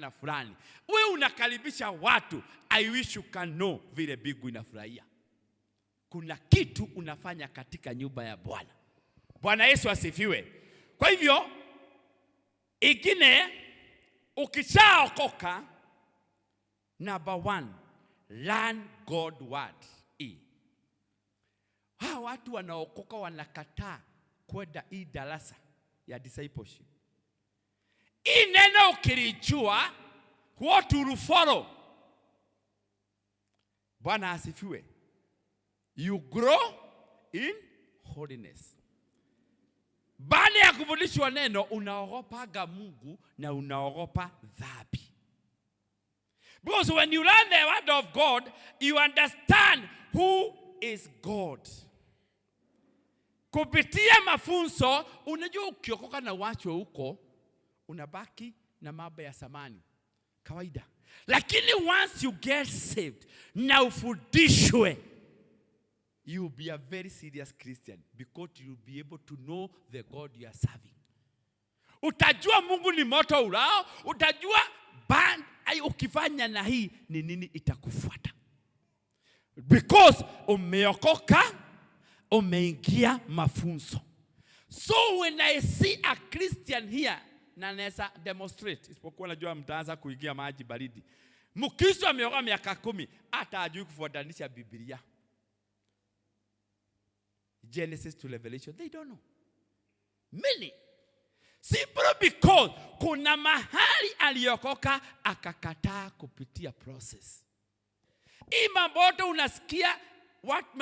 na fulani. Wewe unakaribisha watu, I wish you can know vile bigu inafurahia. Kuna kitu unafanya katika nyumba ya Bwana. Bwana Yesu asifiwe. Kwa hivyo, ingine ukishaokoka, number 1, learn God word. Hawa watu wanaokoka wanakataa kwenda hii darasa ya discipleship. Hii neno ukilijua, what will follow? Bwana asifiwe. You grow in holiness. Baada ya kufundishwa neno, unaogopa Mungu na unaogopa dhambi. Because when you learn the word of God, you understand who is God. Kupitia mafunzo, unajua ukiokoka na wachwe huko, unabaki na mambo ya zamani kawaida. Lakini once you get saved, na ufundishwe, you will be a very serious Christian because you will be able to know the God you are serving. Utajua Mungu ni moto ulao, utajua ukifanya na hii ni nini itakufuata. Because umeokoka, umeingia mafunzo. So when I see a Christian here, na naweza demonstrate, isipokuwa najua mtaanza kuingia maji baridi. Mkristo ameokoka miaka 10, hata hajui kufuatanisha Biblia. Genesis to Revelation, they don't know. Many. Simply because kuna mahali aliokoka akakataa kupitia process. Hii mambo unasikia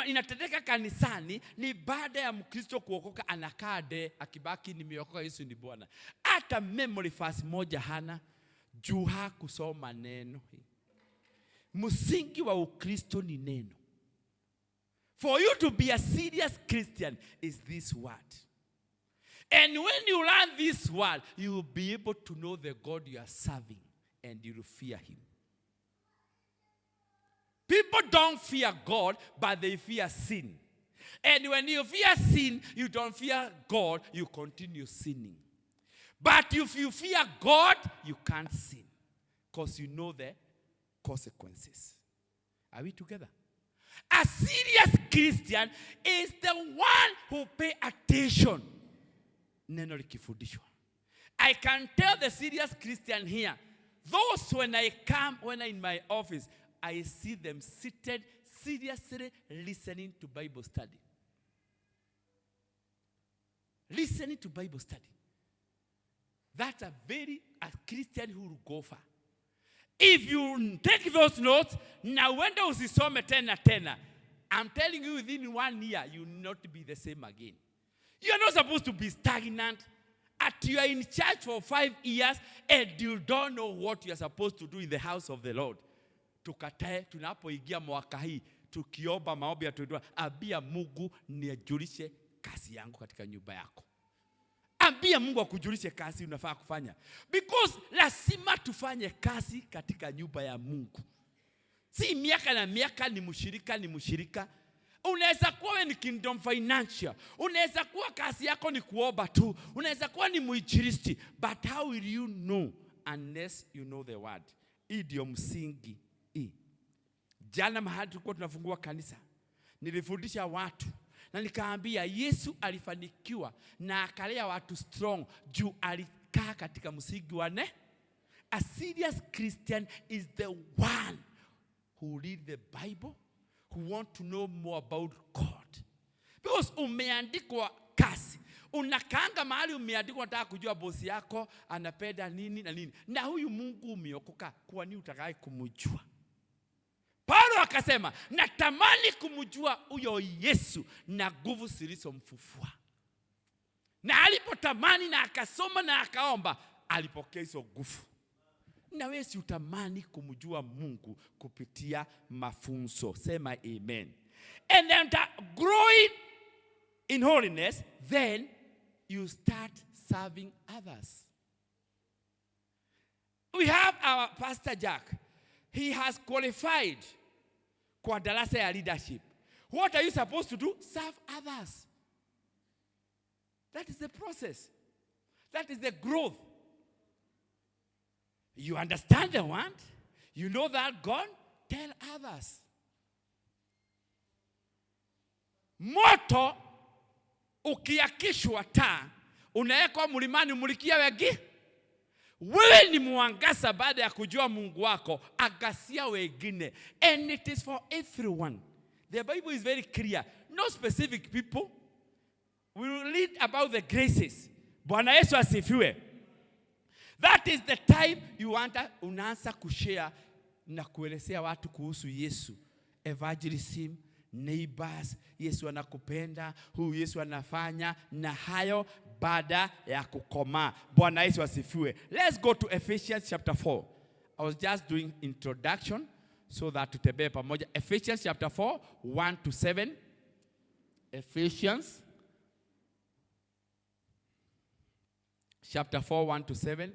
inatendeka kanisani ni baada ya Mkristo kuokoka anakaa akibaki nimeokoka Yesu ni Bwana. Hata memory verse moja hana, juu hakusoma neno. Msingi wa Ukristo ni neno. For you to be a serious Christian is this word. And when you learn this word, you will be able to know the God you are serving and you will fear him. People don't fear God, but they fear sin. And when you fear sin, you don't fear God, you continue sinning. But if you fear God, you can't sin because you know the consequences. Are we together? A serious Christian is the one who pay attention. Neno likifundishwa. I can tell the serious Christian here, those when I'm in my office, I see them seated seriously listening to Bible study. Listening to Bible study. That's a Christian who will go far. If you take those notes, na wenda usisome tena, I'm telling you within 1 year, you will not be the same again. You're not supposed to be stagnant. You are in church for 5 years and you don't know what you are supposed to do in the house of the Lord. Tukatae, tunapoingia mwaka hii, tukiomba maombi ya tuidua, ambia Mungu nijulishe kazi yangu katika nyumba yako. Ambia Mungu akujulishe kazi unafaa kufanya. Because lazima tufanye kazi katika nyumba ya Mungu. Si miaka na miaka ni mshirika. Unaweza kuwa ni Kingdom Financial. Unaweza kuwa kazi yako ni kuomba tu. Unaweza kuwa ni muinjilisti. But how will you know unless you know the word? Hii ndio msingi. Jana mahali tulikuwa tunafungua kanisa, nilifundisha watu na nikaambia Yesu alifanikiwa na akalea watu strong juu alikaa katika msingi wa neno. A serious Christian is the one who read the Bible, who want to know more about God. Because umeandikwa kazi. Unakaanga mahali umeandikwa unataka kujua bosi yako anapenda nini na nini. Na huyu Mungu umeokoka, kwa nini utakaye kumjua? Paulo akasema, natamani kumjua huyo Yesu na nguvu zilizomfufua. Na alipotamani na akasoma na akaomba, alipokea hizo nguvu. Na wewe si utamani kumjua Mungu kupitia mafunzo. Sema amen. And then growing in holiness, then you start serving others. We have our Pastor Jack. He has qualified kwa darasa ya leadership. What are you supposed to do? Serve others. That is the process. That is the growth. You understand the word? You know that God? Tell others. Moto ukiakishwa taa, unawekwa mlimani umulikia wengi. Wewe ni mwangaza baada ya kujua Mungu wako, agasia wengine. And it is for everyone. The Bible is very clear. No specific people. We will read about the graces. Bwana Yesu asifiwe. That is the time unaanza kushare na kuelezea watu kuhusu Yesu. Evangelism, neighbors, Yesu anakupenda, huyu Yesu anafanya, na hayo baada ya kukoma. Bwana Yesu asifiwe. Let's go to Ephesians chapter 4. I was just doing introduction so that tutembee pamoja. Ephesians chapter 4, 1 to 7. Ephesians chapter 4, 1 to 7.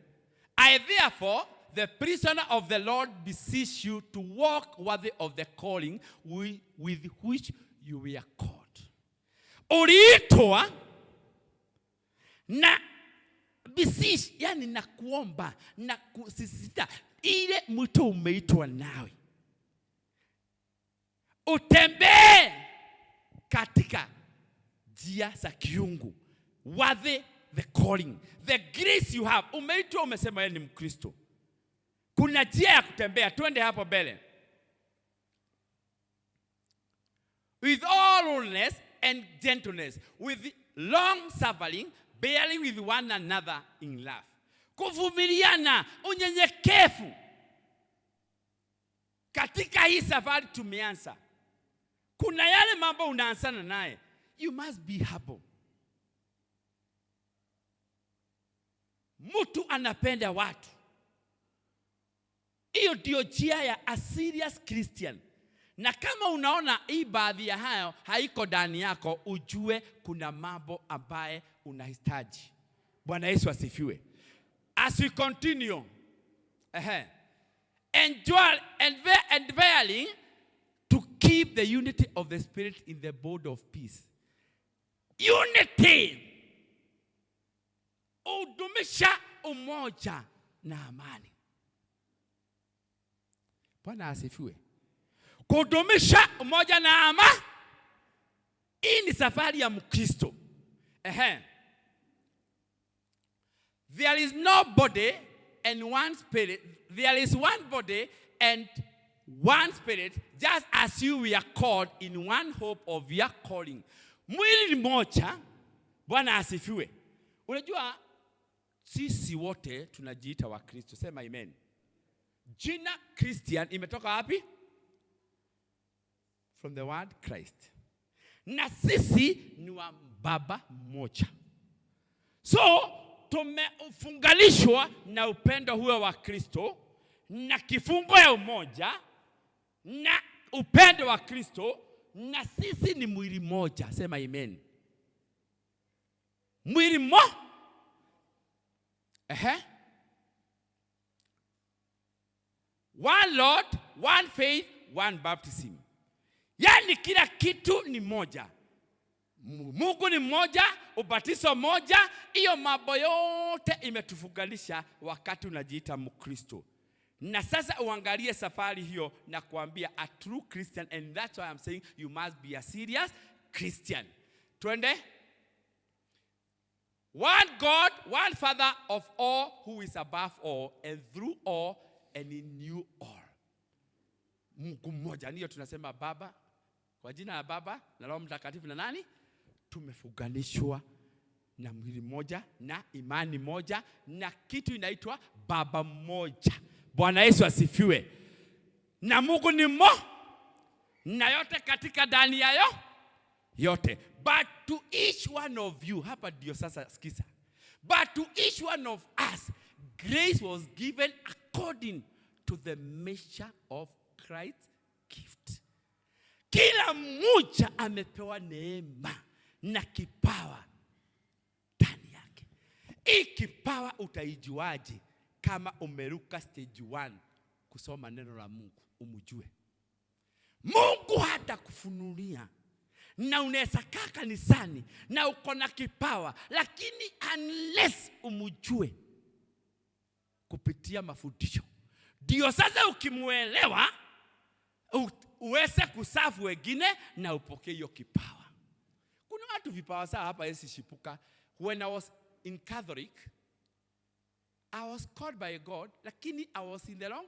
I therefore, the prisoner of the Lord, beseech you to walk worthy of the calling with which you were called. Uliitwa na beseech, yani na kuomba, na kusisita ile mwito umeitwa nawe. Utembee katika njia za kiungu. Worthy the calling. The grace you have. Umeitwa umesema yeye ni Mkristo. Kuna njia ya kutembea. Twende hapo mbele. With all lowliness and gentleness, with long suffering, bearing with one another in love. Kuvumiliana, unyenyekevu. Katika hii safari tumeanza. Kuna yale mambo unaanzana naye. You must be humble. Mtu anapenda watu. Hiyo ndio njia ya a serious Christian. Na kama unaona hii baadhi ya hayo haiko ndani yako, ujue kuna mambo ambaye unahitaji. Bwana Yesu asifiwe. As we continue, enduring to keep the unity of the Spirit in the bond of peace. Unity. Udumisha umoja na amani. Bwana asifiwe. Kudumisha umoja na amani. Hii ni safari ya Mkristo. There is no body and one spirit. There is one body and one spirit, just as you were called in one hope of your calling. Mwili mmoja. Bwana asifiwe. Unajua sisi wote tunajiita wa Kristo. Sema amen. Jina Christian imetoka wapi? From the word Christ. Na sisi ni wa baba mmoja. So tumefunganishwa na upendo huo wa Kristo, na kifungo ya umoja na upendo wa Kristo, na sisi ni mwili mmoja. Sema amen. Mwili mmoja. One Lord, one faith, one baptism. Yani kila kitu ni moja. Mungu ni mmoja, ubatizo mmoja. Hiyo mambo yote imetufunganisha wakati unajiita Mkristo. Na sasa uangalie safari hiyo na kuambia a true Christian, and that's why I'm saying you must be a serious Christian. Twende. One God, one Father of all, who is above all and through all and in you all. Mungu mmoja. Ndiyo tunasema Baba. Kwa jina la Baba na Roho Mtakatifu na nani? Tumefunganishwa na mwili mmoja na imani moja na kitu inaitwa Baba mmoja. Bwana Yesu asifiwe. Na Mungu ni mmoja na yote katika ndani yayo yote. But to each one of you, hapa ndio sasa sikiza. But to each one of us, grace was given according to the measure of Christ's gift. Kila mmoja amepewa neema na kipawa ndani yake. Hii kipawa utaijuaje kama umeruka stage 1 kusoma neno la Mungu umjue? Mungu hata kufunulia. Na unaweza kaa kanisani na uko na kipawa, lakini unless umjue, kupitia mafundisho. Ndio sasa ukimuelewa uweze kusafu wengine na upokee hiyo kipawa. Kuna watu vipawa saa hapa yesi shipuka. When I was in Catholic, I was called by God, lakini I was in the wrong.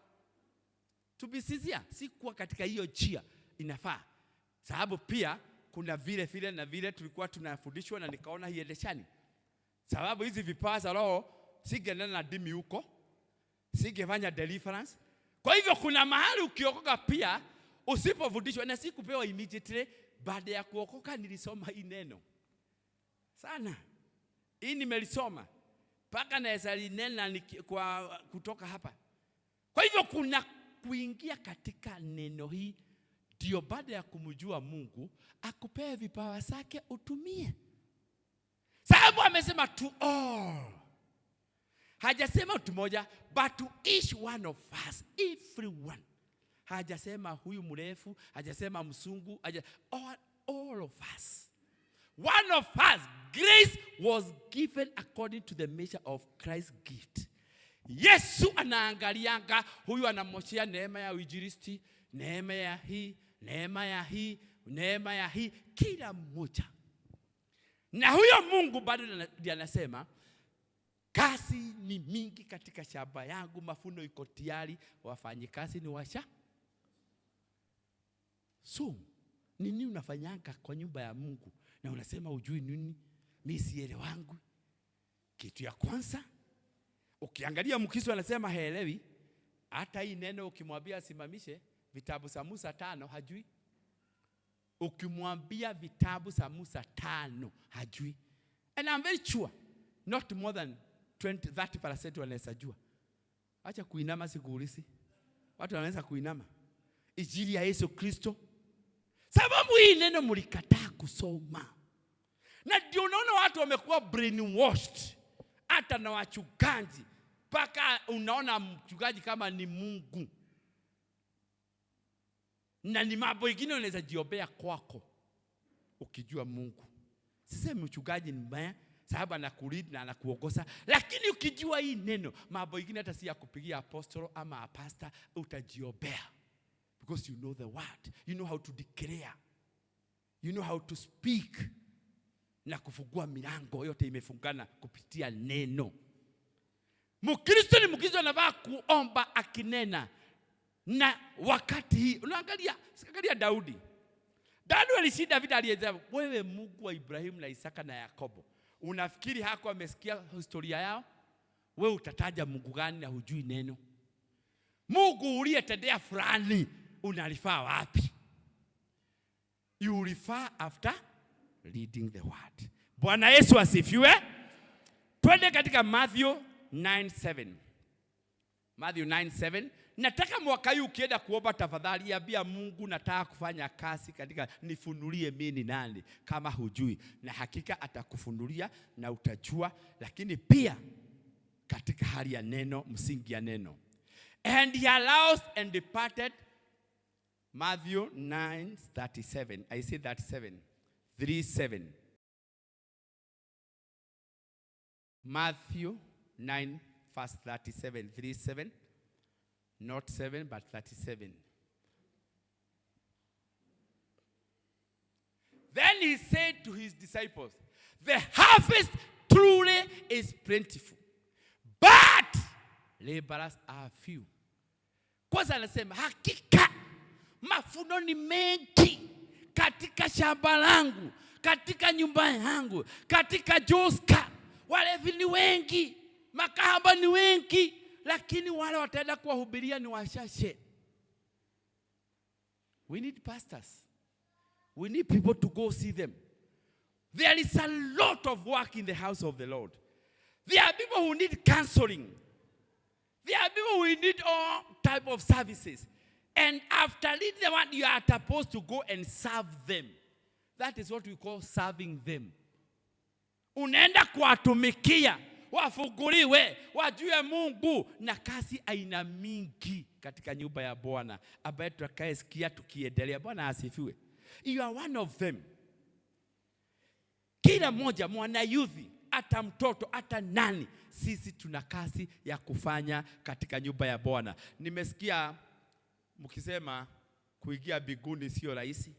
To be sincere, sikuwa katika hiyo njia inafaa. Sababu pia kuna vile na vile tulikuwa tunafundishwa na nikaona hiendeshani. Sababu hizi vipawa za roho singeenda na dimi huko, singefanya deliverance. Kwa hivyo kuna mahali ukiokoka pia usipofundishwa, na sikupewa immediately. Baada ya kuokoka nilisoma hii neno sana. Hii nimelisoma mpaka naweza linena kwa kutoka hapa. Kwa hivyo kuna kuingia katika neno hii, ndio baada ya kumjua Mungu akupee vipawa zake utumie. Sababu amesema to all. Hajasema mtu mmoja, but to each one of us, everyone. Hajasema huyu mrefu, hajasema msungu, all of us. One of us, grace was given according to the measure of Christ's gift. Yesu anaangalianga huyu anamoshia neema ya uinjilisti, neema ya hii, neema ya hii, neema ya hii, kila mmoja. Na huyo Mungu bado ndiye anasema kazi ni mingi katika shamba yangu, mafuno iko tayari, wafanyikazi ni washa. So, nini unafanyanga kwa nyumba ya Mungu na unasema ujui nini? Mimi sielewangu. Kitu ya kwanza, ukiangalia Mkristo anasema haelewi. Hata hii neno ukimwambia simamishe vitabu za Musa 5 hajui. Ukimwambia vitabu za Musa 5 hajui. And I'm very sure not more than 30% wanaweza jua. Acha kuinama sikuulisi. Watu wanaweza kuinama. Injili ya Yesu Kristo. Sababu hii neno mlikataa kusoma. Na ndio unaona watu wamekuwa brainwashed. Hata na wachungaji. Paka unaona mchungaji kama ni Mungu. Na ni mambo mengine unaweza jiombea kwako ukijua Mungu. Sisemi mchungaji ni mbaya, sababu anakulead na anakuongoza, lakini ukijua hii neno, mambo mengine hata si ya kupigia apostolo ama a pastor, utajiombea. Because you know the word. You know how to declare. You know how to speak. Na kufungua milango yote imefungana kupitia neno. Mkristo ni Mkristo anafaa kuomba akinena. Na wakati hii, unaangalia Daudi. Daudi alishinda vita, alieleza, wewe Mungu wa Ibrahimu na Isaka na Yakobo. Unafikiri hako amesikia historia yao? Wewe utataja Mungu gani na hujui neno? Mungu uliyetendea fulani unalifaa wapi? You refer after reading the word. Bwana Yesu asifiwe. Twende katika Matthew 9:7. Matthew 9:7. Nataka mwaka huu ukienda kuomba tafadhali ambia Mungu nataka kufanya kazi katika, nifunulie mimi ni nani kama hujui, na hakika atakufunulia na utajua. Lakini pia katika hali ya neno, msingi ya neno. And he arose and departed. Matthew 9:37. I say that 3:7. Matthew 9 verse 37, 3:7. Not 7 but 37. Then he said to his disciples, the harvest truly is plentiful, but laborers are few. Kwanza anasema hakika mafuno ni mengi katika shamba langu, katika nyumba yangu, katika Joska. Walevi ni wengi, makahaba ni wengi, lakini wale wataenda kuwahubiria ni wachache. We need pastors. We need people to go see them. There is a lot of work in the house of the Lord. There are people who need counseling. There are people who need all type of services. And after leading the one, you are supposed to go and serve them. That is what we call serving them. Unaenda kuwatumikia, wafunguliwe, wajue Mungu, na kazi aina mingi katika nyumba ya Bwana ambaye tutakaesikia tukiendelea. Bwana asifiwe. You are one of them. Kila mmoja mwana youth hata mtoto, hata nani. Sisi tuna kazi ya kufanya katika nyumba ya Bwana. Nimesikia mkisema kuingia mbinguni sio rahisi.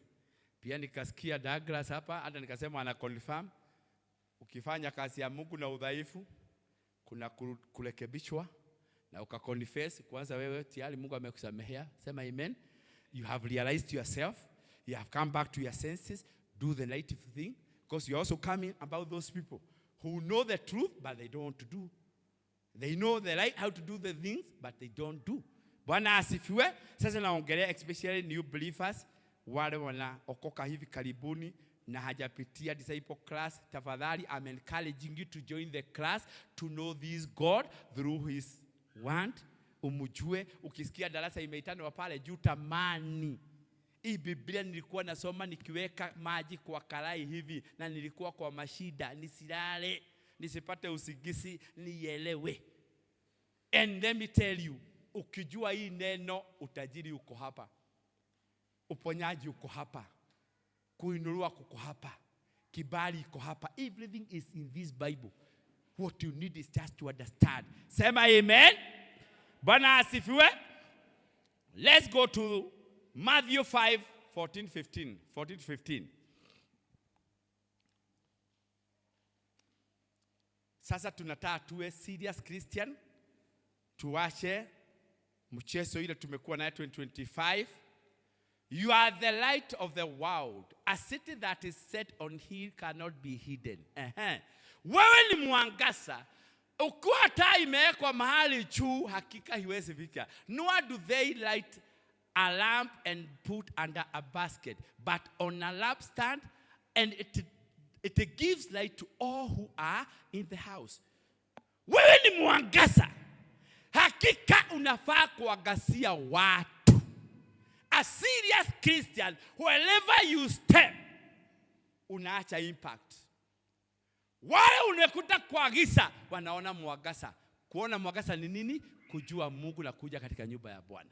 Pia nikasikia Douglas hapa, hata nikasema ana confirm ukifanya kazi ya Mungu na udhaifu kuna kurekebishwa na ukaconfess kwanza wewe tayari Mungu amekusamehea. Sema amen. You have realized yourself. You have come back to your senses. Do the right thing. Because you're also coming about those people who know the truth but they don't want to do. They know the right how to do the things but they don't do. Bwana asifiwe. Sasa naongelea especially new believers, wale wanaokoka hivi karibuni na hajapitia disciple class. Tafadhali, I'm encouraging you to join the class to know this God through his word. Umujue, ukisikia darasa imeitanwa pale juu tamani. Hii Biblia nilikuwa nasoma nikiweka maji kwa karai hivi na nilikuwa kwa mashida, nisilale, nisipate usigisi, nielewe. And let me tell you, ukijua hii neno utajiri uko hapa. Uponyaji uko hapa. Kuinuliwa kuko hapa. Kibali uko hapa. Everything is in this Bible. What you need is just to understand. Sema amen. Bwana asifiwe. Let's go to Matthew 5:14-15. Sasa tunataka tuwe serious Christian. Tuache mchezo ile tumekuwa nayo 2025. You are the light of the world. A city that is set on hill cannot be hidden. Wewe ni mwangaza. Ukiwa taa imewekwa mahali juu, hakika haiwezi fika. Nor do they light a lamp and put under a basket, but on a lampstand, and it gives light to all who are in the house. Wewe ni mwangaza. Hakika unafaa kuangazia watu. A serious Christian, wherever you step, unaacha impact. Wale unakuta kwa giza wanaona mwangaza. Kuona mwangaza ni nini? Kujua Mungu na kuja katika nyumba ya Bwana.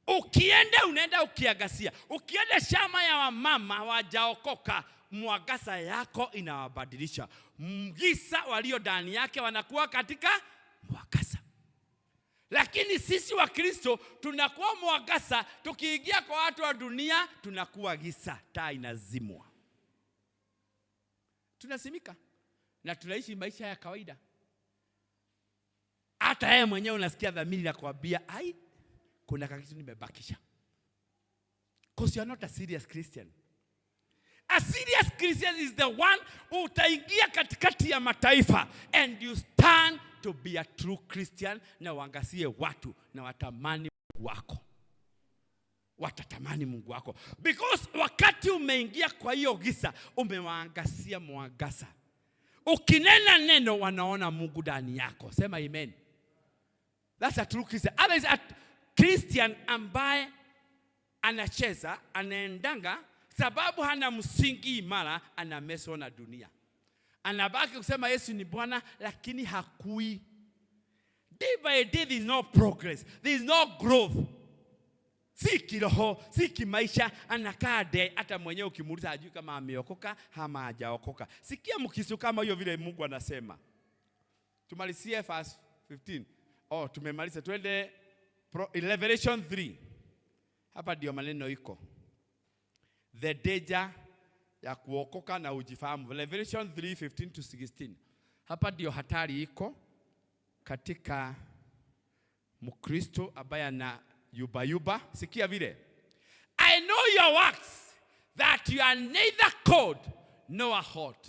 Ukienda unaenda ukiangazia. Ukienda shamba ya wamama wajaokoka, mwangaza yako inawabadilisha. Giza walio ndani yake wanakuwa katika mwangaza. Lakini sisi wa Kristo tunakuwa mwangaza, tukiingia kwa watu wa dunia tunakuwa giza, taa inazimwa. Tunasimika na tunaishi maisha ya kawaida. Hata yeye mwenyewe unasikia dhamiri na kuambia, ai, kuna kitu nimebakisha. Because you are not a serious Christian. A serious Christian is the one who utaingia katikati ya mataifa and you stand to be a true Christian, na waangazie watu na watamani Mungu wako. Watatamani Mungu wako. Because wakati umeingia kwa hiyo giza, umewaangazia mwangaza. Ukinena neno wanaona Mungu ndani yako. Sema amen. That's a true Christian. Otherwise a Christian ambaye anacheza, anaendanga sababu hana msingi imara, anameswa na dunia. Anabaki kusema Yesu ni Bwana lakini hakui. Day by day there is no progress. There is no growth. Si kiroho, si kimaisha, anakaa day hata mwenyewe ukimuuliza hajui kama ameokoka ama hajaokoka. Sikia mkisu kama hiyo vile Mungu anasema. Tumalizie verse 15. Tumemaliza, twende Revelation 3. Hapa ndio maneno iko. The danger ya kuokoka na ujifahamu. Revelation 3:15-16. Hapa ndio hatari iko katika Mkristo ambaye ana yuba. Sikia vile. I know your works, that you are neither cold nor hot.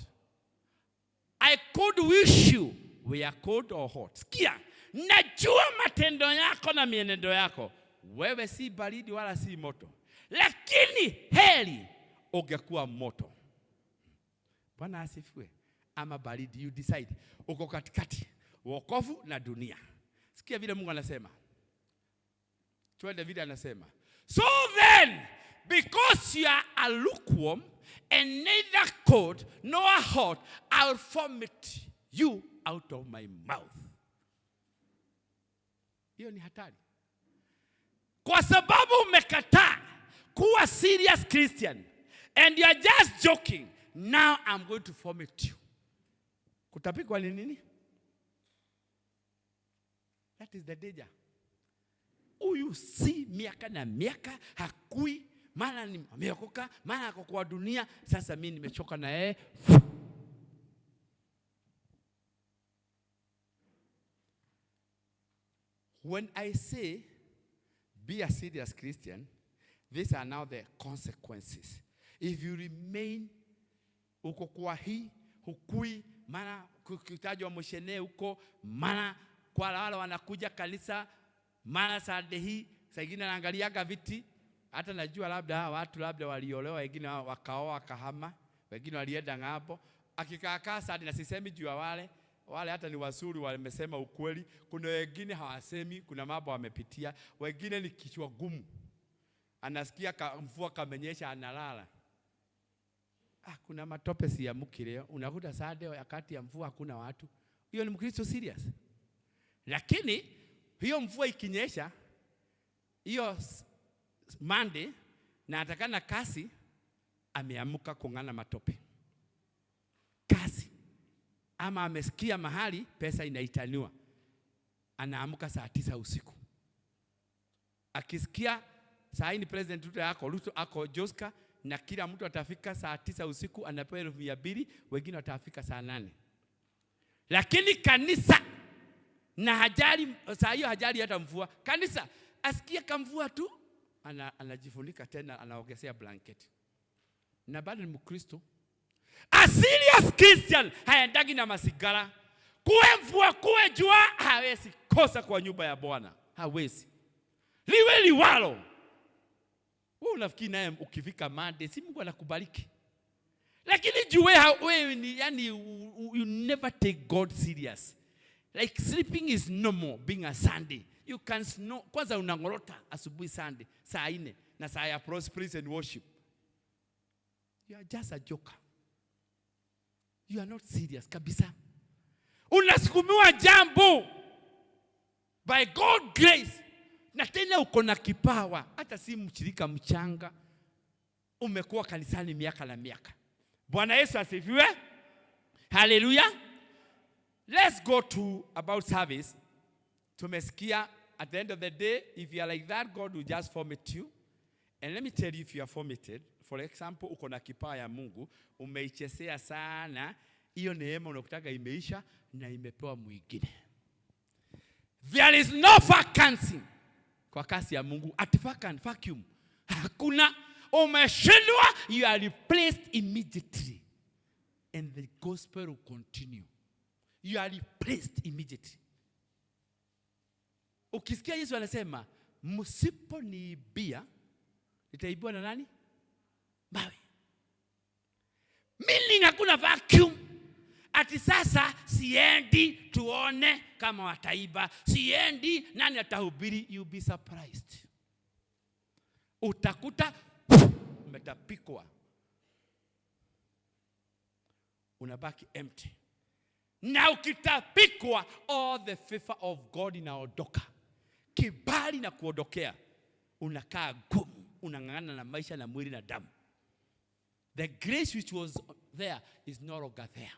I could wish you were cold or hot. Sikia. Najua matendo yako na mienendo yako. Wewe si baridi wala si moto. Lakini heri ungekuwa moto. Bwana asifiwe. Ama baridi, you decide. Uko katikati, wokovu na dunia. Sikia vile Mungu anasema. Twende vile anasema. So then, because you are a lukewarm and neither cold nor hot, I will vomit you out of my mouth. Hiyo ni hatari. Kwa sababu umekataa kuwa serious Christian and you are just joking, now I'm going to vomit you. Kutapikwa ni nini? That is the danger. Huyu si miaka na miaka hakui, maana ni ameokoka, maana ako kwa dunia, sasa mimi nimechoka na yeye. When I say be a serious Christian, these are now the consequences. If you remain uko kwa hii, hukui, maana kukitajwa mshene huko, maana kwa wale wanakuja kanisa, maana Sunday hii, saa ingine naangaliaga viti, hata najua labda watu labda waliolewa, wengine wakaoa wakahama, wengine walienda ng'ambo, akikaa Sunday, na sisemi juu ya wale hata ni wazuri wamesema ukweli, kuna wengine hawasemi, kuna mambo wamepitia, wengine ni kichwa gumu. Anasikia mvua kamenyesha analala. Kuna matope si ya mukileo, unakuta Sunday wakati ya mvua hakuna watu. Hiyo ni Mkristo serious. Lakini hiyo mvua ikinyesha, hiyo Monday na atakana kasi, ameamuka kung'ana matope. Kasi. Ama amesikia mahali pesa inaitaniwa, anaamuka saa 9 usiku. Akisikia saa hii ni president Ruto ako Joska, na kila mtu atafika saa 9 usiku anapewa 200, wengine watafika saa 8. Lakini kanisa na hajali saa hiyo, hajali hata mvua. Kanisa asikia kamvua tu anajifunika tena, anaongezea blanket. Na bado ni Mkristo. A serious Christian haendagi na masigara. Kuwe mvua kuwe jua, hawezi kosa kwa nyumba ya Bwana. Hawezi. Liwe liwalo. Wewe unafikiri naye ukifika Monday si Mungu anakubariki? Lakini jue wewe ni yani you never take God serious. Like sleeping is normal being a Sunday. You can snow. Kwanza unangorota asubuhi Sunday saa 4 na saa ya praise and worship. You are just a joker. You are not serious kabisa. Unasukumiwa jambo by God grace, na tena uko na kipawa, hata si mshirika mchanga, umekuwa kanisani miaka na miaka. Bwana Yesu asifiwe. Hallelujah. Let's go to about service. Tumesikia at the end of the day, if you are like that, God will just format you. And let me tell you, if you are formatted, for example, uko na kipawa ya Mungu, umeichezea sana, hiyo neema unakutaka imeisha na imepewa mwingine. There is no vacancy kwa kasi ya Mungu. At vacuum. Hakuna. Umeshindwa, you are replaced immediately. And the gospel will continue. You are replaced immediately. Ukisikia Yesu anasema, msiponiibia, nitaibiwa na nani? Mawe. Meaning hakuna vacuum. Ati sasa siendi tuone kama wataiba. Siendi nani atahubiri. You'll be surprised. Utakuta umetapikwa. Unabaki empty. Na ukitapikwa, all the favor of God inaondoka. Kibali na kuondokea. Unakaa gumu. Unang'ang'ana na maisha na mwili na damu. The grace which was there is no longer there.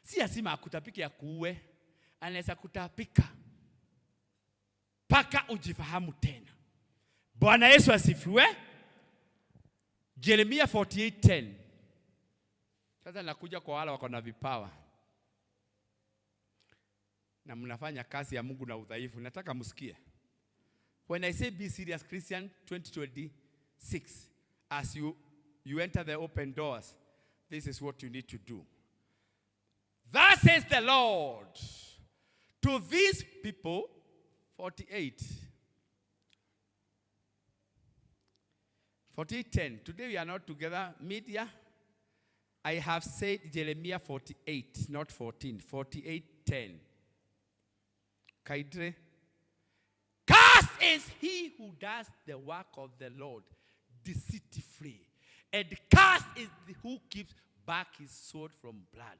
Si asima akutapika ya kuue, anaweza kutapika paka ujifahamu tena. Bwana Yesu asifiwe. Jeremia 48:10. Sasa nakuja kwa wale wako na vipawa na mnafanya kazi ya Mungu na udhaifu. Nataka msikie. When I say be serious Christian 2026, as you enter the open doors, this is what you need to do. Thus says the Lord to these people, 48:10. Today we are not together, media. I have said Jeremiah 48, not 14. 48:10. Kaidre. Cursed is he who does the work of the Lord deceitfully, and cursed is the who keeps back his sword from blood.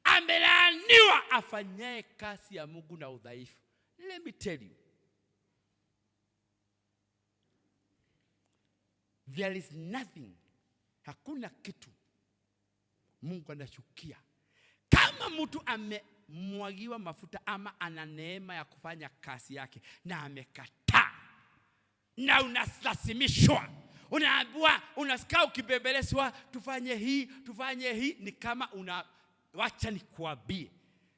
Amelaaniwa afanyaye kazi ya Mungu na udhaifu. Let me tell you, there is nothing, hakuna kitu Mungu anachukia kama mtu amemwagiwa mafuta ama ana neema ya kufanya kazi yake na amekataa, na unalazimishwa, unaambiwa, unasikia ukibembelezwa, tufanye hii, ni kama wacha nikuambie,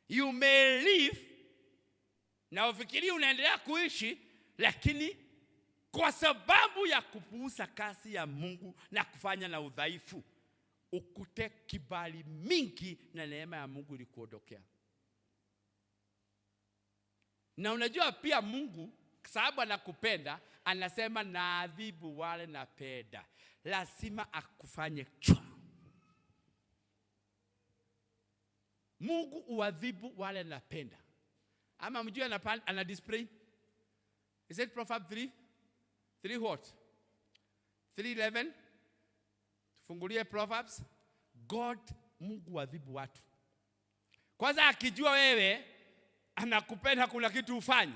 you may live na ufikiri unaendelea kuishi, lakini kwa sababu ya kupuuza kazi ya Mungu na kufanya na udhaifu, ukute kibali mingi na neema ya Mungu ilikuondokea. Na unajua pia Mungu sababu anakupenda, anasema naadhibu wale napenda. Lazima akufanye chwa. Mungu uadhibu wale napenda. Ama mjua ana display? Is it Proverbs 3 what? 3:11. Tufungulie Proverbs. Mungu uadhibu watu. Kwanza akijua wewe anakupenda, kuna kitu ufanye,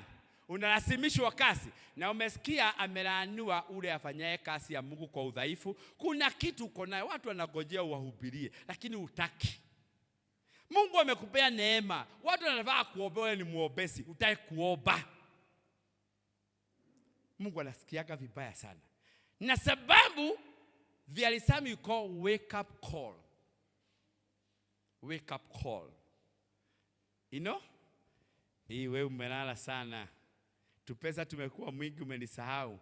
unalazimishwa kazi, na umesikia amelaaniwa ule afanyaye kazi ya Mungu kwa udhaifu. Kuna kitu uko nayo, watu wanagojea uwahubirie, lakini hutaki. Mungu amekupea neema, watu wanataka kuomba, wewe ni muombezi, hutaki kuomba. Mungu anasikiaga vibaya sana. Na sababu there is something you call wake up call. Wake up call. You know? Wewe umelala sana. Tupesa tumekuwa mwingi, umenisahau.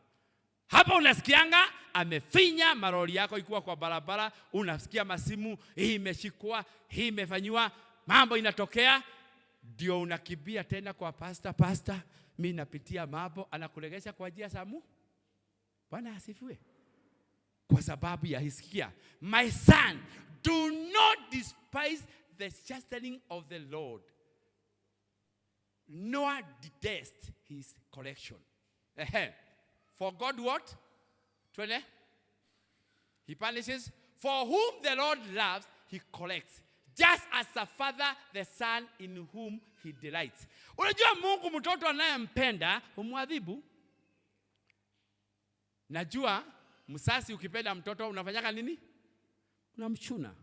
Hapa unasikianga amefinya maroli yako ikuwa kwa barabara, unasikia masimu, hii imeshikwa, hii imefanywa, mambo inatokea, ndio unakimbia tena kwa pastor, mimi napitia mambo, anakulegesha kwa njia samu. Bwana asifiwe. Kwa sababu ya hisikia, my son, do not despise the chastening of the Lord, nor detest his correction. For God what? 20. He punishes. For whom the Lord loves, he corrects. Just as a father the son in whom he delights. Unajua Mungu mtoto anayempenda humwadhibu. Najua msasi ukipenda mtoto unafanyaka nini? Unamchuna.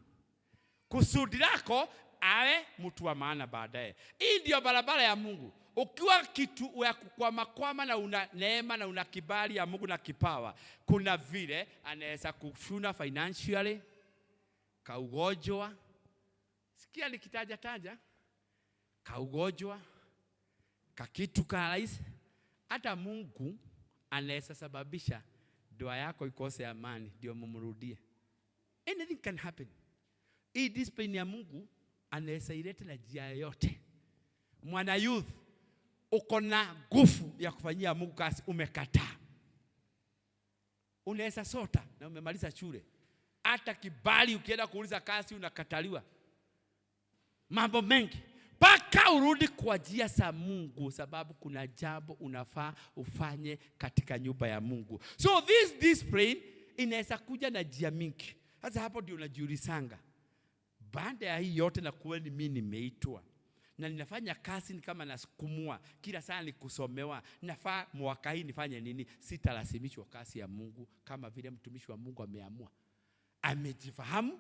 Kusudi lako awe mtu wa maana baadaye. Hii ndio barabara ya Mungu. Ukiwa kitu ya kukwama na una neema na una kibali ya Mungu na kipawa, kuna vile anaweza kushuna financially, kaugojwa. Sikia nikitaja kaugojwa, kakitu karais. Hata Mungu anaweza sababisha ndoa yako ikose amani ndio mumrudie. Anything can happen. Hii discipline ya Mungu anaweza ileta na njia yote. Mwana youth, uko na nguvu ya kufanyia Mungu kazi, umekataa. Unaweza sota na umemaliza shule. Hata kibali ukienda kuuliza kazi unakataliwa. Mambo mengi. Paka urudi kwa njia za Mungu, sababu kuna jambo unafaa ufanye katika nyumba ya Mungu. So this discipline inaweza kuja na njia mingi. Sasa hapo ndio unajiulisanga, baada ya hii yote na kuwa ni mimi nimeitwa na ninafanya kazi ni kama nasukumwa, kila saa ni kusomewa, nafaa mwaka hii nifanye nini? Sitalazimishwa kazi ya Mungu kama vile mtumishi wa Mungu ameamua. Amejifahamu,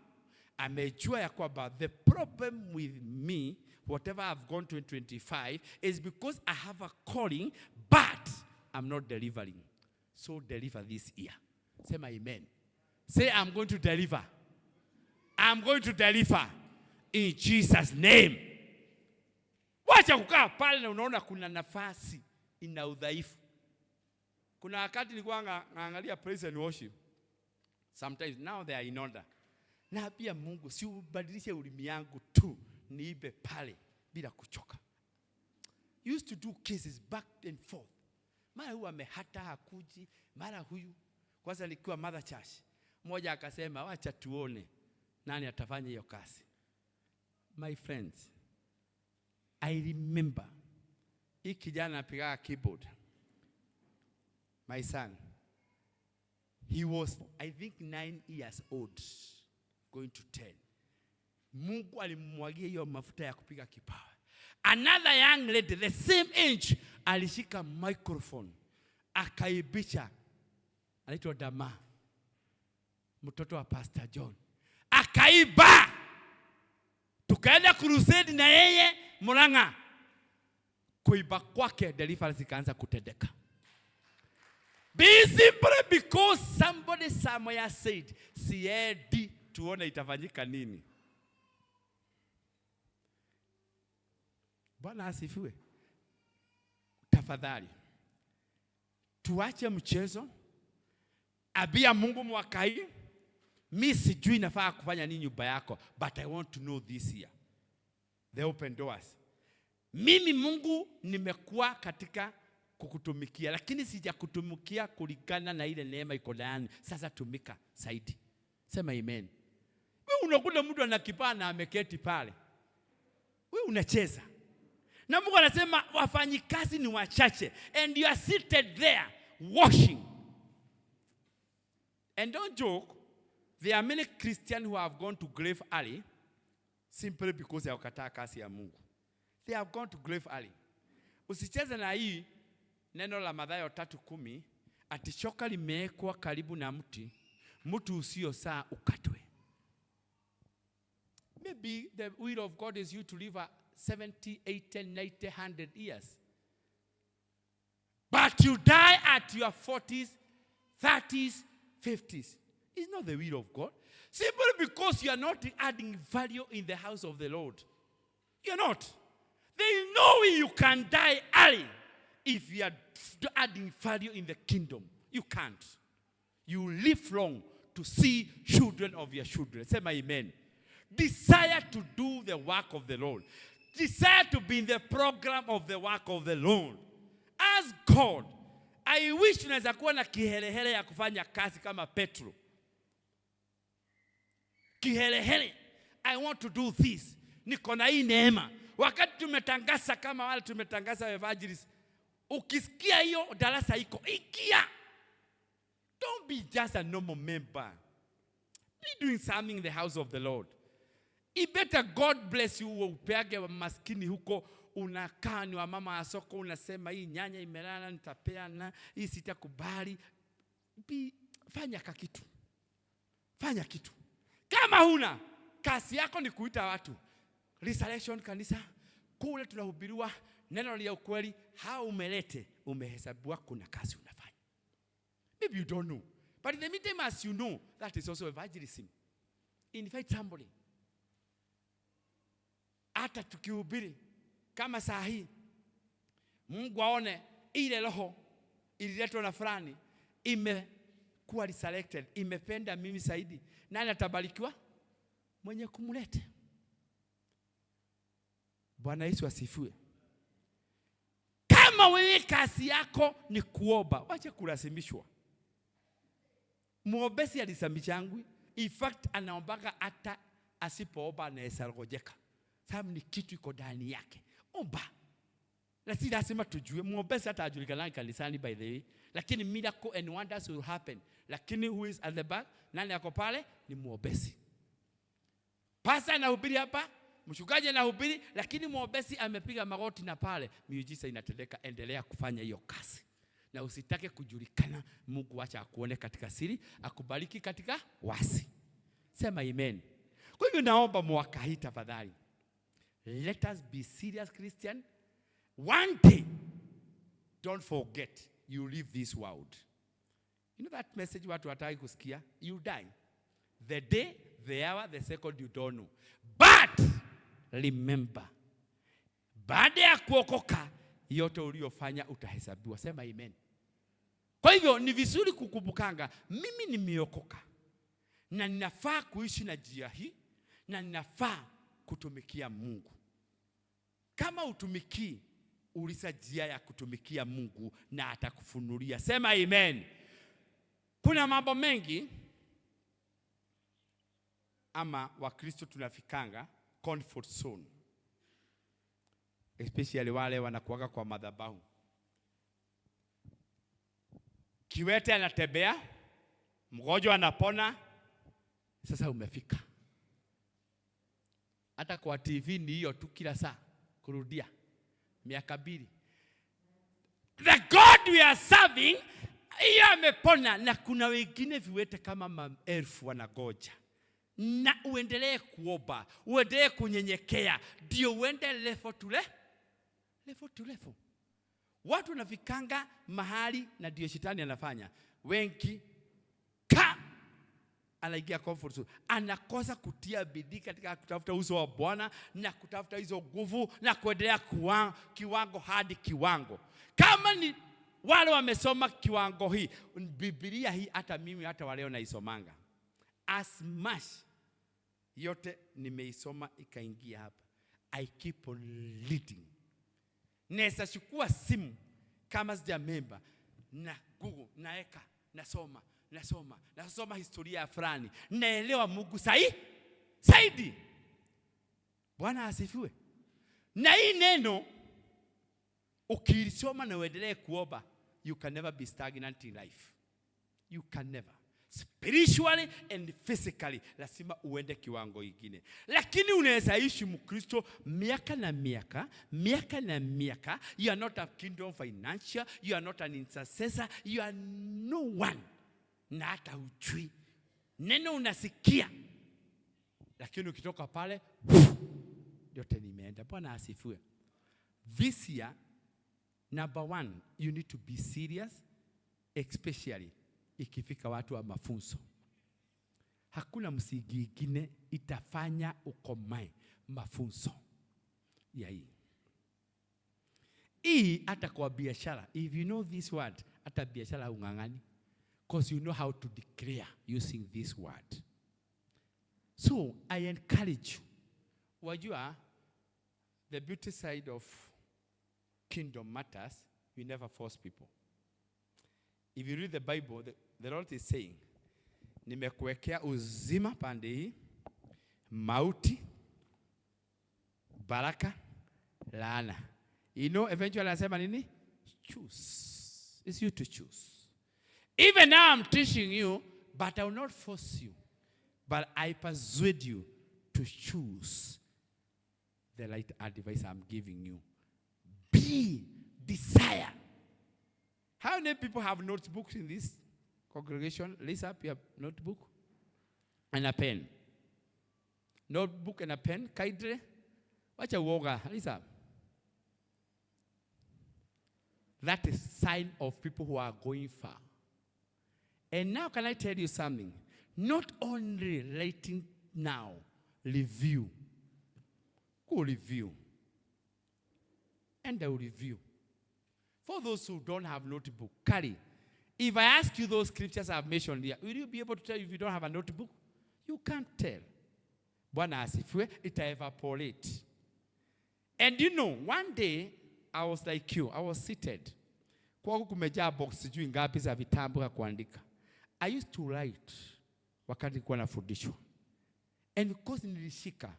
amejua ya kwamba the problem with me, whatever I've gone to in 25, is because I have a calling, but I'm not delivering. So deliver this year. Sema amen. Say, I'm going to deliver. I'm going to deliver in Jesus' name. Wacha kukaa pale na unaona kuna nafasi ina udhaifu. Kuna wakati nilikuwa naangalia praise and worship. Sometimes now they are in order. Na pia Mungu, si ubadilishe ulimi yangu tu niibe pale bila kuchoka. Used to do cases back and forth. Mara huyu amehata hakuji, mara huyu. Kwanza nilikuwa Mother Church. Mmoja akasema wacha tuone nani atafanya hiyo kazi. My friends, I remember hii kijana anapiga keyboard. My son, he was I think 9 years old, going to 10. Mungu alimwagia hiyo mafuta ya kupiga kipawa. Another young lady the same age alishika microphone akaibisha, anaitwa Dama, mtoto wa Pastor John, akaiba. Tukaenda crusade na yeye, Murang'a. Kuiba kwake deliverance ikaanza kutendeka. Be simply because somebody somewhere said, siedi tuone itafanyika nini. Bwana asifiwe. Tafadhali tuache mchezo. Abia Mungu mwaka hii, mimi sijui nafaa kufanya nini nyumba yako, but I want to know this year the open doors. Mimi Mungu nimekuwa katika kukutumikia, lakini sijakutumikia kulingana na ile neema iko ndani. Sasa tumika zaidi. Sema amen. Wewe unakuta mtu anakipana ameketi pale, wewe unacheza na Mungu anasema wafanyikazi ni wachache, and you are seated there washing. And don't joke, there are many Christians who have gone to grave early simply because they wakataa kazi ya Mungu. They have gone to grave early. Usicheze na hii neno la Mathayo 3:10, ati shoka limewekwa karibu na mti, mtu usio saa ukatwe. Maybe the will of God is you to live a 70, 80, 90, 100 years. But you die at your 40s, 30s, 50s. It's not the will of God. Simply because you are not adding value in the house of the Lord. You're not. There is no way you can die early if you are adding value in the kingdom. You can't. You live long to see children of your children. Say my amen. Desire to do the work of the Lord. Desire to be in the program of the work of the Lord. Ask God. I wish tunaweza kuwa na kihelehele ya kufanya kazi kama Petro. Kihelehele. I want to do this. Niko na hii neema. Wakati tumetangaza kama wale tumetangaza evangelist, ukisikia hiyo darasa iko, ikia. Don't be just a normal member. Be doing something in the house of the Lord. It better God bless you, upeage maskini huko, unakaa ni wa mama wa soko, unasema hii nyanya imelala nitapeana, hii sitakubali. Fanya kitu. Fanya kitu. Kama huna, kazi yako ni kuita watu. Resurrection kanisa, kule tunahubiriwa neno la ukweli, hao umelete, umehesabiwa kuna kazi unafanya. Maybe you don't know. But in the meantime, as you know, that is also evangelism. Invite somebody. Hata tukihubiri kama saa hii, Mungu aone ile roho ililetwa na fulani imekuwa resurrected, imependa mimi zaidi. Nani atabarikiwa? Mwenye kumlete. Bwana Yesu asifiwe. Kama wewe kazi yako ni kuomba, wacha kulasimishwa. Muombezi alisamishangwi. In fact anaombaga hata asipoomba anaweza rogeka. Sababu ni kitu iko ndani yake. Omba. Na si lazima tujue. Muombezi hata ajulikana kanisani by the way. Lakini miracle and wonders will happen. Lakini who is at the back? Nani yako pale? Ni muombezi. Pastor anahubiri hapa, mchungaji anahubiri, lakini muombezi amepiga magoti na pale, miujiza inatendeka. Endelea kufanya hiyo kazi. Na usitake kujulikana. Mungu acha akuone katika siri, akubariki katika wasi. Sema amen. Kwa hiyo naomba mwaka hii tafadhali, let us be serious Christian. One day, don't forget, you leave this world. You know that message watu wataki kusikia? You die. The day, the hour, the second you don't know. But remember, baada ya kuokoka, yote uliyofanya utahesabiwa. Sema amen. Kwa hivyo ni vizuri kukumbukanga, mimi nimeokoka na ninafaa kuishi na njia hii na ninafaa kutumikia Mungu. Kama utumiki, uliza njia ya kutumikia Mungu na atakufunulia. Sema amen. Kuna mambo mengi ama Wakristo tunafikanga comfort zone. Especially wale wanakuaga kwa madhabahu. Kiwete anatembea, mgonjwa anapona, sasa umefika. Hata kwa TV ni hiyo tu kila saa kurudia miaka 2. The God we are serving, yeye amepona, na kuna wengine viwete kama maelfu wanagoja. na uendelee kuomba, uendelee kunyenyekea, ndio uende level to level. Watu wanafikanga mahali na ndio shetani anafanya. Wengi anaingia comfort zone, anakosa kutia bidii katika kutafuta uso wa Bwana na kutafuta hizo nguvu na kuendelea kiwango hadi kiwango. Kama ni wale wamesoma kiwango hii, Biblia hii hata mimi hata waleo naisomanga. As much yote nimeisoma ikaingia hapa. I keep on reading. Nesa chukua simu kama sija member na Google naeka nasoma historia fulani, naelewa Mungu saidi. Bwana asifiwe. Na hii neno ukilisoma na uendelee kuomba, you can never be stagnant in life. You can never. Spiritually and physically lazima uende kiwango kingine. Lakini unaweza ishi Mkristo miaka na miaka. You are not a kingdom financial, you are not an intercessor, you are no one. Na hata ujui. Neno unasikia, lakini ukitoka pale yote nimeenda. Bwana asifiwe. This year, number 1, you need to be serious, especially ikifika watu wa mafunzo. Hakuna msingi mwingine itafanya ukomae mafunzo ya hii hata kwa biashara. If you know this word, hata biashara ungangani, because you know how to declare using this word. So I encourage you. Wajua, the beauty side of kingdom matters, we never force people. If you read the Bible, the Lord is saying, nimekuwekea uzima pande hii, mauti, baraka, laana. You know, eventually anasema nini? Choose. It's you to choose. Even now I'm teaching you, but I will not force you. But I persuade you to choose the right advice I'm giving you. Desire. How many people have notebooks in this congregation? Raise up your notebook and a pen. Notebook and a pen. Kaidre. Wacha uoga. Raise up. That is sign of people who are going far. And now can I tell you something? Not only writing now, review. Go review. And I will review. For those who don't have notebook, carry. If I ask you those scriptures I've mentioned here, will you be able to tell if you don't have a notebook? You can't tell. Bwana asifiwe, it evaporate. And you know, one day, I was like you. I was seated. Kwa kumejaa box sijui ngapi za vitabu ya kuandika. I used to write wakati nilikuwa nafundishwa. And because nilishika,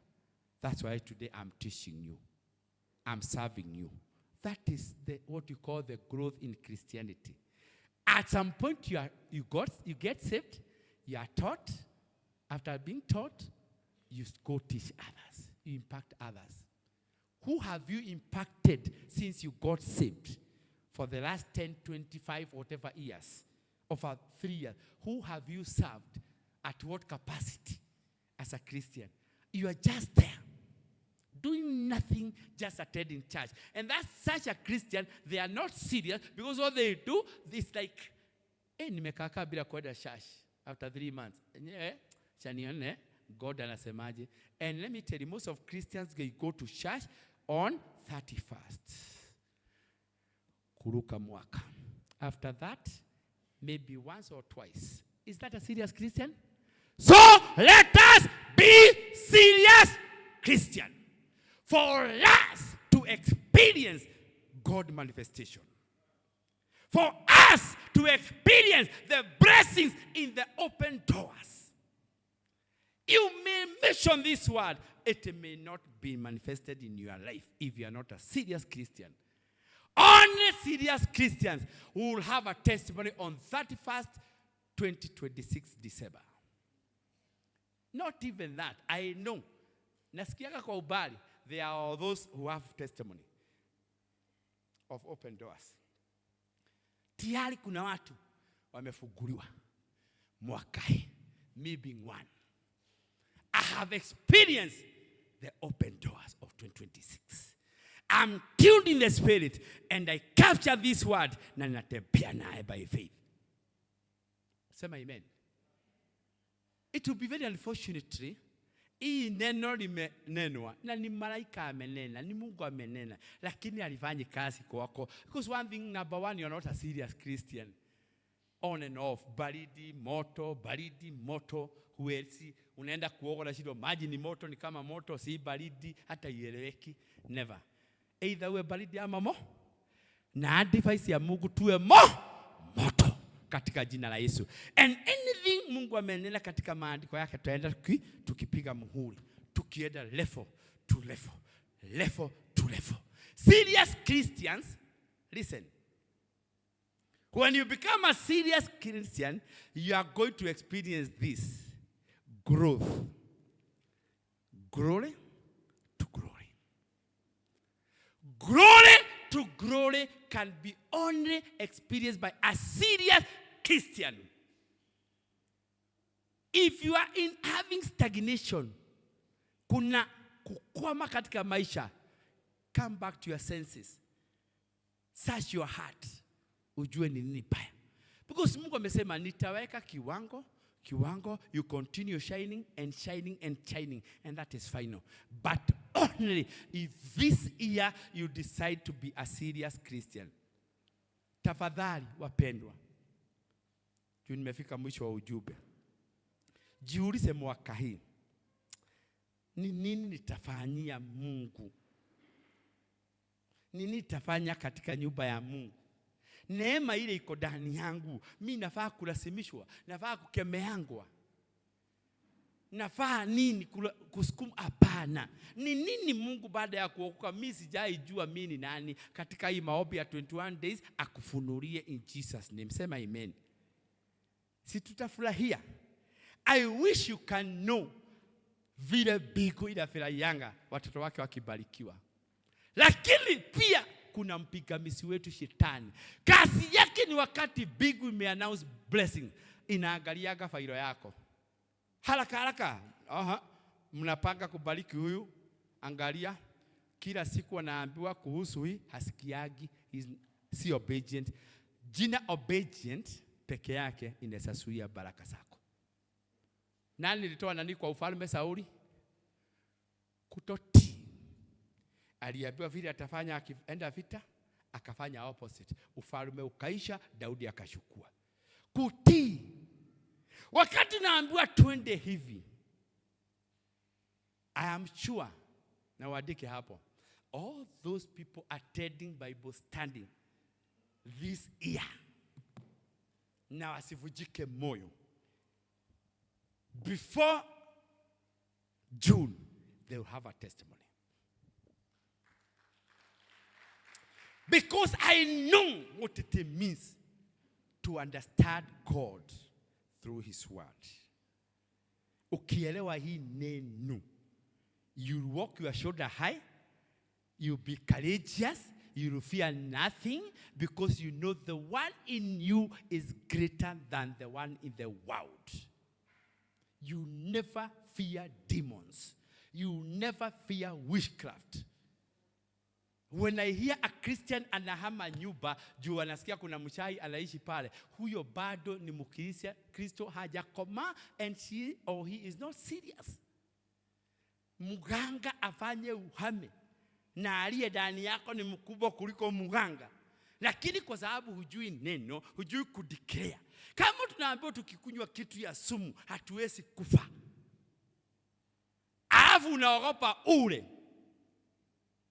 that's why today I'm teaching you. I'm serving you. That is what you call the growth in Christianity. At some point you get saved, you are taught. After being taught, you go teach others. You impact others. Who have you impacted since you got saved? For the last 10, 25, whatever years, over 3 years. Who have you served? At what capacity as a Christian? You are just there. Doing nothing, just attending church. And that's such a Christian, they are not serious because what they do is like, nimekaka bila kwenda church after 3 months. Chanione, God anasemaje. And let me tell you, most of Christians, they go to church on 31st. Kuruka mwaka. After that, maybe once or twice. Is that a serious Christian? So let us be serious Christian. For us to experience God manifestation. For us to experience the blessings in the open doors. You may mention this word, it may not be manifested in your life if you are not a serious Christian. Only serious Christians will have a testimony on 31st, 2026 December. Not even that. I know. Nasikiaka kwa ubali. There are those who have testimony of open doors. Tayari kuna watu wamefunguliwa mwaka hii, me being one. have experienced the open doors of 2026. I'm tuned in the spirit and I capture this word na natembea naye by faith. Sema amen. It will be very unfortunately, hii neno limenenwa na ni malaika amenena, ni Mungu amenena, lakini alifanyi kazi kwako. Because one thing, number one, you're not a serious Christian. On and off, baridi moto, huwezi unaenda kuoga na shida, maji ni moto, ni kama moto, si baridi, hata ieleweki. Never. Either uwe baridi ama na advice ya Mungu tuwe moto katika jina la Yesu. And anything Mungu amenena katika maandiko yake tutaenda tukipiga muhuri, tukienda level to level. Serious Christians, listen. When you become a serious Christian, you are going to experience this growth. Glory to glory. Glory to glory can be only experienced by a serious Christian. If you are in having stagnation, kuna kukwama katika maisha, come back to your senses. Search your heart. Ujue ni nini baya. Because Mungu amesema nitaweka kiwango, you continue shining. And that is final. But only if this year you decide to be a serious Christian. Tafadhali wapendwa. Juu nimefika mwisho wa ujumbe. Jiulize mwaka hii. Ni nini nitafanyia Mungu? Nini nitafanya katika nyumba ya Mungu? Neema ile iko ndani yangu, mimi nafaa kulasimishwa, nafaa kukemeangwa, nafaa nini kusukuma? Hapana. Ni nini Mungu baada ya kuokoka mimi sijaijua mimi ni nani, katika hii maombi ya 21 days akufunulie in Jesus name. Sema amen. Si tutafurahia? I wish you can know vile bigu ila furahia watoto wake wakibarikiwa. Lakini pia kuna mpigamizi wetu shetani. Kazi yake ni wakati bigu imeannounce blessing, inaangaliaga failo yako. Haraka. Mnapanga kubariki huyu, angalia kila siku anaambiwa kuhusu hii, hasikiagi, si obedient. Jina obedient peke yake inaweza baraka zako. Nani nilitoa nani kwa ufalme Sauli? Kutoti. Aliambiwa vile atafanya akienda vita, akafanya opposite. Ufalme ukaisha, Daudi akachukua. Kutii. Wakati naambiwa twende hivi, I am sure, na wadike hapo, all those people attending Bible study this year, na wasivujike moyo. Before June, they will have a testimony. Because I know what it means to understand God through His word. Ukielewa hii neno, you walk your shoulder high, you be courageous, you fear nothing, because you know the one in you is greater than the one in the world. You never fear demons. You never fear witchcraft. When I hear a Christian anahama nyumba, juu anasikia kuna mchai anaishi pale, huyo bado ni mkristo, Kristo hajakoma, and she or he is not serious. Muganga afanye uhame, na aliye ndani yako ni mkubwa kuliko muganga. Lakini kwa sababu hujui neno, hujui kudeclare. Kama tunaambiwa tukikunywa kitu ya sumu, hatuwezi kufa. Alafu unaogopa ule.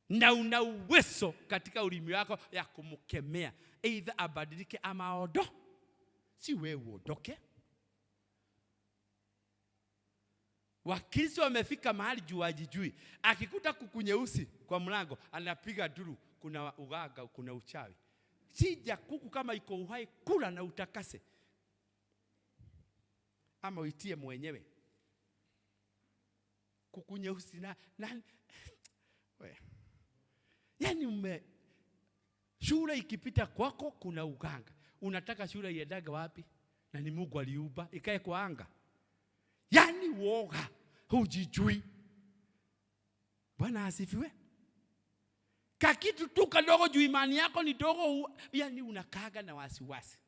Na una uwezo katika ulimi wako ya kumkemea, either abadilike ama aondo. Si wewe uondoke. Wakristo wamefika mahali juu hajijui. Akikuta kuku nyeusi kwa mlango, anapiga duru, kuna uganga, kuna uchawi. Sija kuku kama iko uhai, kula na utakase. Ama uitie mwenyewe. Kuku nyeusi na we. Yani shule ikipita kwako kuna uganga. Unataka shule iendaga wapi? Na ni Mungu aliumba ikae kwa anga. Yani woga. hujijui. Bwana asifiwe. Kakitu tu kadogo juu imani yako ni dogo, yani unakaga na wasiwasi.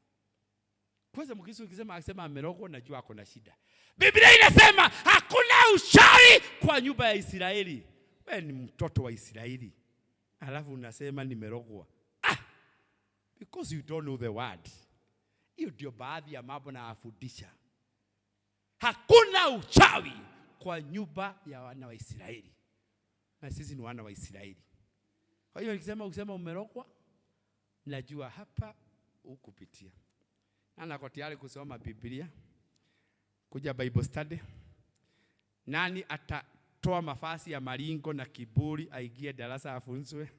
Kwanza Mkristo akisema amerogwa, najua ako na shida. Biblia inasema hakuna uchawi kwa nyumba ya Israeli. Wewe ni mtoto wa Israeli, alafu unasema nimerogwa. Because you don't know the word. Hiyo ndio baadhi ya mambo na afundisha. Hakuna uchawi kwa nyumba ya wana wa Israeli. Na sisi ni wana wa Israeli. Kwa hiyo ukisema umerogwa, najua hapa ukupitia. Na nako tayari kusoma Biblia, kuja Bible study. Nani atatoa mafasi ya maringo na kiburi aingie darasa afunzwe?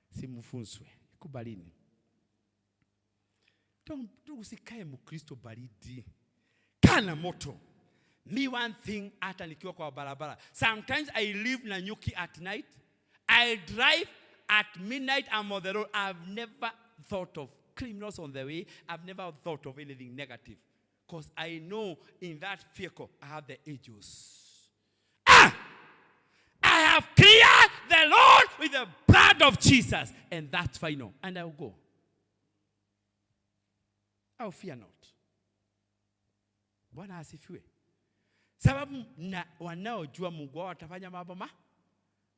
Simfunzwe, kubalini. Usikae Mkristo baridi. Kana moto. Me one thing, hata nikiwa kwa barabara. Sometimes I leave Nanyuki at night. I drive at midnight. I'm on the road. I've never thought of criminals on the way. I've never thought of anything negative. Because I know in that vehicle I have the angels. I have cleared the Lord with the blood of Jesus. And that's final. And I'll go. I'll fear not. Bwana asifiwe. Sababu na wanaojua Mungu wao watafanya mambo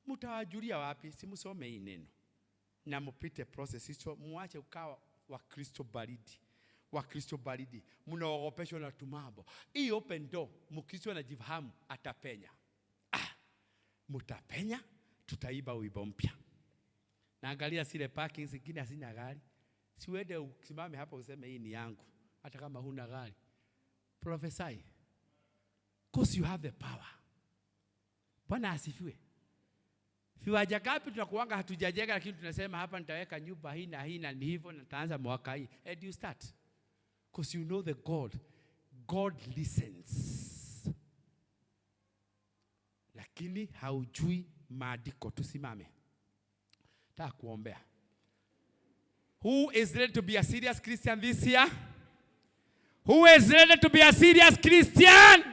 mtawajulia wapi? Si msome hii neno. Na mpite process hizo, muache ukawa wa Kristo baridi. Wa Kristo baridi. Mnaogopeshwa na tumambo. Hii open door, Mkristo anajifahamu atapenya. Mtapenya, tutaiba wimbo mpya. Naangalia zile parking zingine hazina gari. Siwende usimame hapa useme hii ni yangu. Hata kama huna gari. Prophesy. Because you have the power. Bwana asifiwe. Viwanja gapi tunakuanga hatujajenga, lakini tunasema hapa nitaweka nyumba hii na hii na ni hivyo na nitaanza mwaka hii. And you start. Because you know the God listens. Lakini haujui maandiko. Tusimame. Nataka kuombea. Who is ready to be a serious Christian this year? Who is ready to be a serious Christian?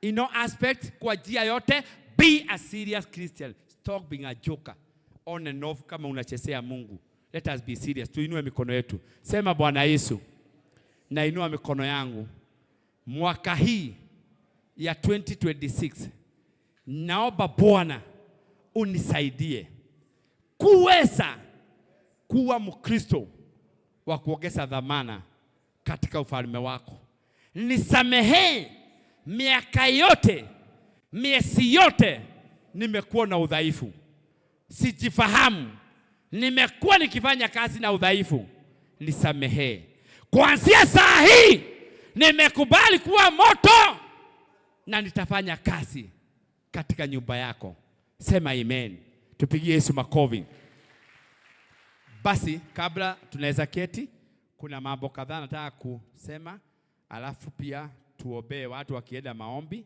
In all aspects, kwa njia yote, be a serious Christian. Stop being a joker. On and off kama unachezea Mungu. Let us be serious. Tuinue mikono yetu. Sema Bwana Yesu, nainua mikono yangu. Mwaka hii ya 2026, naomba Bwana unisaidie kuweza kuwa Mkristo wa kuongeza dhamana katika ufalme wako. Nisamehe miaka yote, miezi yote nimekuwa na udhaifu. Sijifahamu. Nimekuwa nikifanya kazi na udhaifu. Nisamehe. Kuanzia saa hii nimekubali kuwa moto na nitafanya kazi katika nyumba yako. Sema amen. Tupigie Yesu makofi. Basi kabla tunaweza keti, kuna mambo kadhaa nataka kusema, alafu pia tuombee watu wakienda maombi.